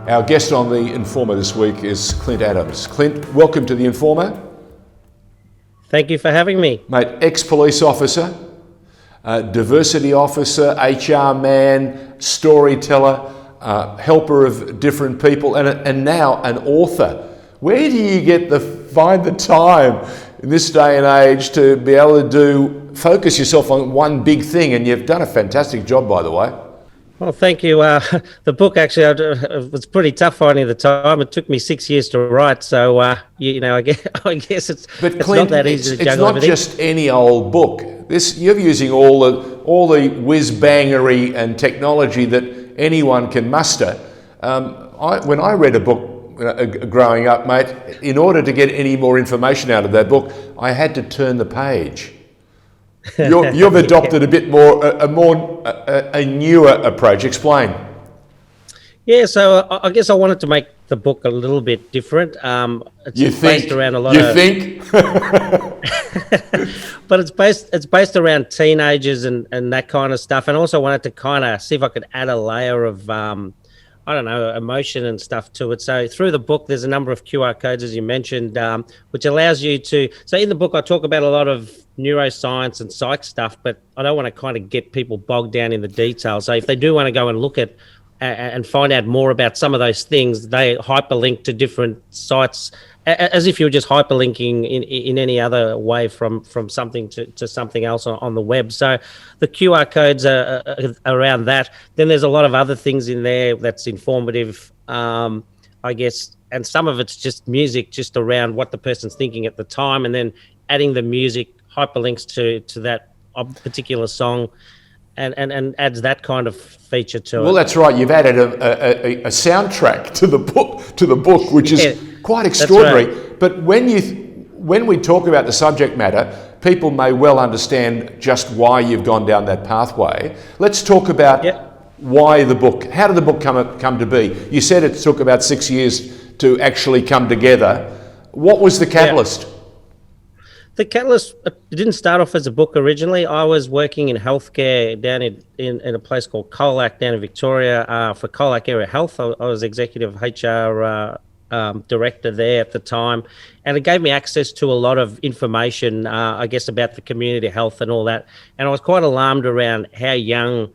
Our guest on The Informer this week is Clint Adams. Clint, welcome to The Informer. Thank you for having me. Mate, ex-police officer, diversity officer, HR man, storyteller, helper of different people, and now an author. Where do you find the time in this day and age to be able to focus yourself on one big thing? And you've done a fantastic job, by the way. Well, thank you. The book actually it was pretty tough finding the time. It took me 6 years to write, so I guess it's not that easy to juggle everything. It's not just any old book. You're using all the whiz-bangery and technology that anyone can muster. When I read a book growing up, mate, in order to get any more information out of that book, I had to turn the page. You've adopted a bit more, a newer approach. Explain. Yeah, so I guess I wanted to make the book a little bit different. It's based around a lot of. You think? But it's based around teenagers and that kind of stuff, and also wanted to kind of see if I could add a layer of emotion and stuff to it. So through the book, there's a number of QR codes, as you mentioned, which allows you to. So in the book, I talk about a lot of neuroscience and psych stuff, but I don't want to kind of get people bogged down in the details. So if they do want to go and look at and find out more about some of those things, they hyperlink to different sites as if you were just hyperlinking in any other way from something to something else on the web. So the QR codes are around that. Then there's a lot of other things in there that's informative, I guess, and some of it's just music, just around what the person's thinking at the time, and then adding the music hyperlinks to that particular song and adds that kind of feature to it. Well, that's right. You've added a soundtrack to the book, which is quite extraordinary. Right. But when we talk about the subject matter, people may well understand just why you've gone down that pathway. Let's talk about why the book. How did the book come to be? You said it took about 6 years to actually come together. What was the catalyst? Yeah. The catalyst, it didn't start off as a book originally. I was working in healthcare down in a place called Colac down in Victoria for Colac Area Health. I was executive HR director there at the time, and it gave me access to a lot of information, I guess, about the community health and all that. And I was quite alarmed around how young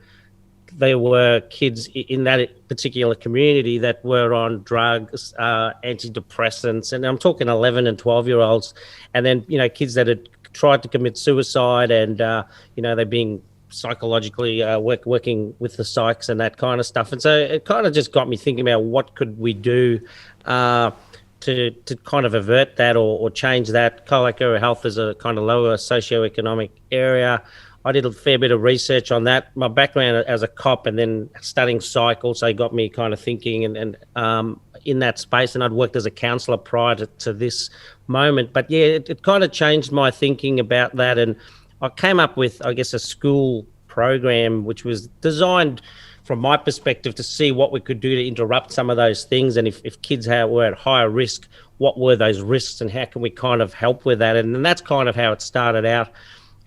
there were kids in that particular community that were on drugs, antidepressants, and I'm talking 11 and 12-year-olds, and then, kids that had tried to commit suicide and, they're being psychologically working with the psychs and that kind of stuff. And so it kind of just got me thinking about what could we do to kind of avert that or change that. Colac Area Health is a kind of lower socioeconomic area. I did a fair bit of research on that. My background as a cop and then studying psych also got me kind of thinking and in that space. And I'd worked as a counsellor prior to this moment. But yeah, it kind of changed my thinking about that. And I came up with, I guess, a school program which was designed from my perspective to see what we could do to interrupt some of those things. And if kids were at higher risk, what were those risks and how can we kind of help with that? And that's kind of how it started out.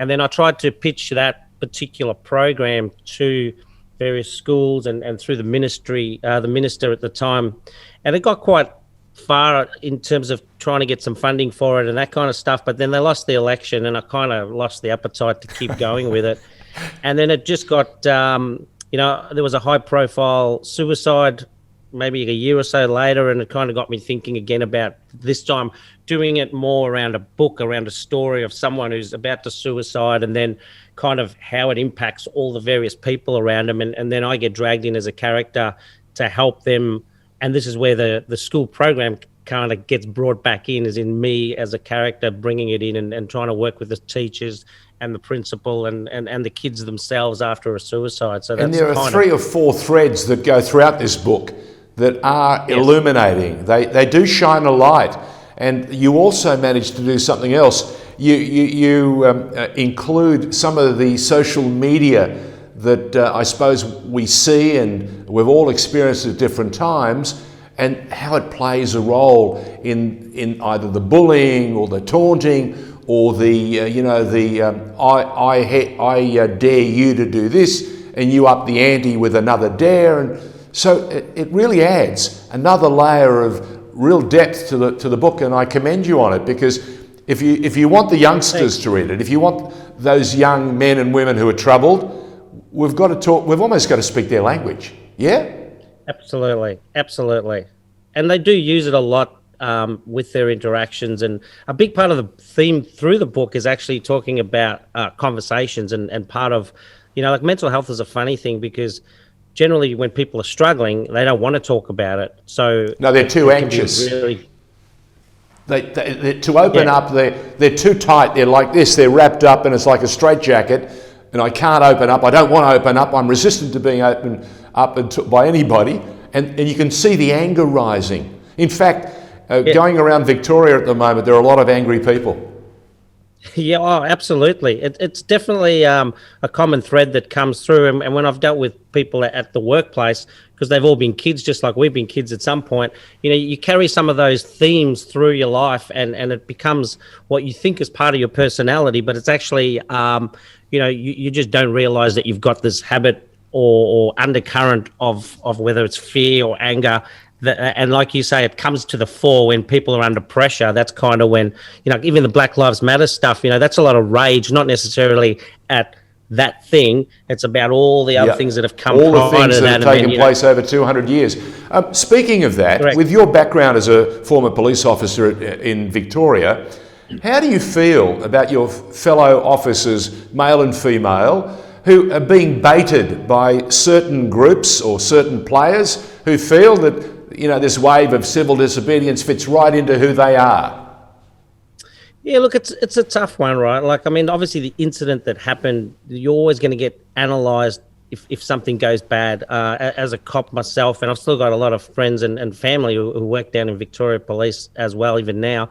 And then I tried to pitch that particular program to various schools and through the ministry, the minister at the time. And it got quite far in terms of trying to get some funding for it and that kind of stuff. But then they lost the election and I kind of lost the appetite to keep going with it. And then it just got, there was a high profile suicide maybe a year or so later, and it kind of got me thinking again about this time doing it more around a book, around a story of someone who's about to suicide and then kind of how it impacts all the various people around them. And then I get dragged in as a character to help them. And this is where the school program kind of gets brought back in, as in me as a character bringing it in and trying to work with the teachers and the principal and the kids themselves after a suicide. So that's and there are 3 or 4 threads that go throughout this book that are illuminating. They do shine a light. And you also managed to do something else. You include some of the social media that I suppose we see and we've all experienced at different times, and how it plays a role in either the bullying or the taunting or the I dare you to do this, and you up the ante with another dare. And So it really adds another layer of real depth to the book, and I commend you on it, because if you want the youngsters to read it, if you want those young men and women who are troubled, we've almost got to speak their language. Yeah? Absolutely, absolutely. And they do use it a lot with their interactions. And a big part of the theme through the book is actually talking about conversations, and part of, like mental health is a funny thing, because generally when people are struggling, they don't want to talk about it. So no, they're too anxious. They're to open up, they're too tight. They're like this, they're wrapped up, and it's like a straitjacket, and I can't open up. I don't want to open up. I'm resistant to being opened up by anybody. And you can see the anger rising. In fact, going around Victoria at the moment, there are a lot of angry people. Yeah, oh, absolutely. It's definitely a common thread that comes through. And when I've dealt with people at the workplace, because they've all been kids, just like we've been kids at some point, you carry some of those themes through your life, and it becomes what you think is part of your personality, but it's actually, you just don't realize that you've got this habit or undercurrent of whether it's fear or anger. And like you say, it comes to the fore when people are under pressure. That's kind of when, even the Black Lives Matter stuff, that's a lot of rage, not necessarily at that thing. It's about all the other things that have come all the things that have taken place over 200 years. Speaking of that, correct. With your background as a former police officer in Victoria, how do you feel about your fellow officers, male and female, who are being baited by certain groups or certain players who feel that this wave of civil disobedience fits right into who they are? Yeah, look, it's a tough one, right? Like, I mean, obviously the incident that happened, you're always going to get analysed if something goes bad. As a cop myself, and I've still got a lot of friends and family who work down in Victoria Police as well, even now.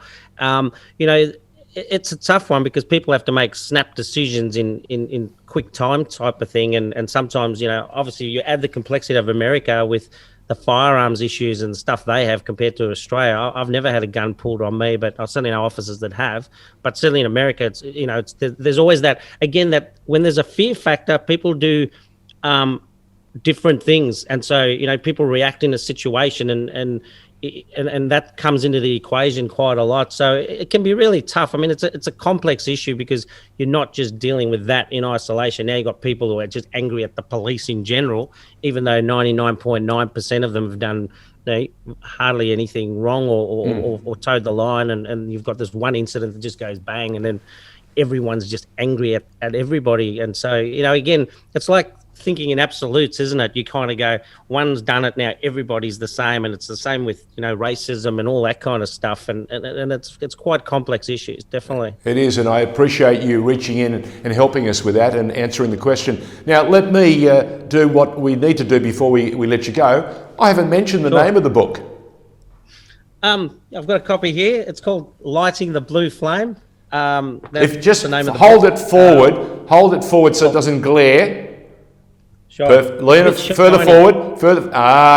It's a tough one, because people have to make snap decisions in quick time type of thing. And sometimes, obviously you add the complexity of America with the firearms issues and stuff they have compared to Australia. I've never had a gun pulled on me, but I certainly know officers that have. But certainly in America, there's always that, again, that when there's a fear factor, people do different things. And so, people react in a situation, and that comes into the equation quite a lot. So it can be really tough. I mean, it's a complex issue, because you're not just dealing with that in isolation. Now you've got people who are just angry at the police in general, even though 99.9% of them have done hardly anything wrong or towed the line. And you've got this one incident that just goes bang, and then everyone's just angry at everybody. And so, again, it's like thinking in absolutes, isn't it? You kind of go, one's done it, now everybody's the same. And it's the same with racism and all that kind of stuff, and it's quite complex issues, definitely. It is, and I appreciate you reaching in and helping us with that and answering the question. Now let me do what we need to do before we let you go. I haven't mentioned the name of the book. I've got a copy here. It's called Lighting the Blue Flame. If just the name of the hold book. Hold it forward so it doesn't glare. Sure. Lean it further forward.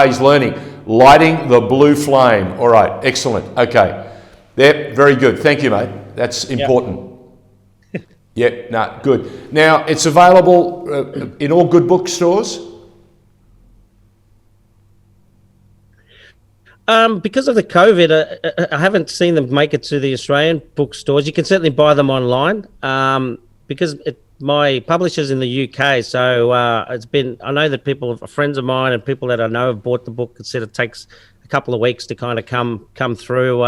He's learning. Lighting the Blue Flame. All right, excellent. Okay. There, very good. Thank you, mate. That's important. Good. Now, it's available in all good bookstores? Because of the COVID, I haven't seen them make it to the Australian bookstores. You can certainly buy them online, because my publisher's in the UK, so I know that friends of mine and people that I know have bought the book. It said it takes a couple of weeks to kind of come through,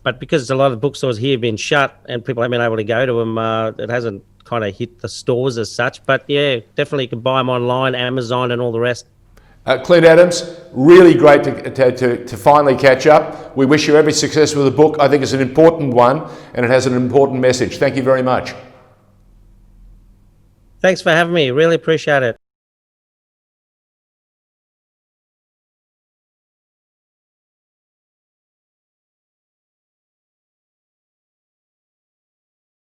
but because a lot of the bookstores here have been shut and people haven't been able to go to them, it hasn't kind of hit the stores as such. But yeah, definitely you can buy them online, Amazon and all the rest. Clint Adams, really great to finally catch up. We wish you every success with the book. I think it's an important one, and it has an important message. Thank you very much. Thanks for having me. Really appreciate it.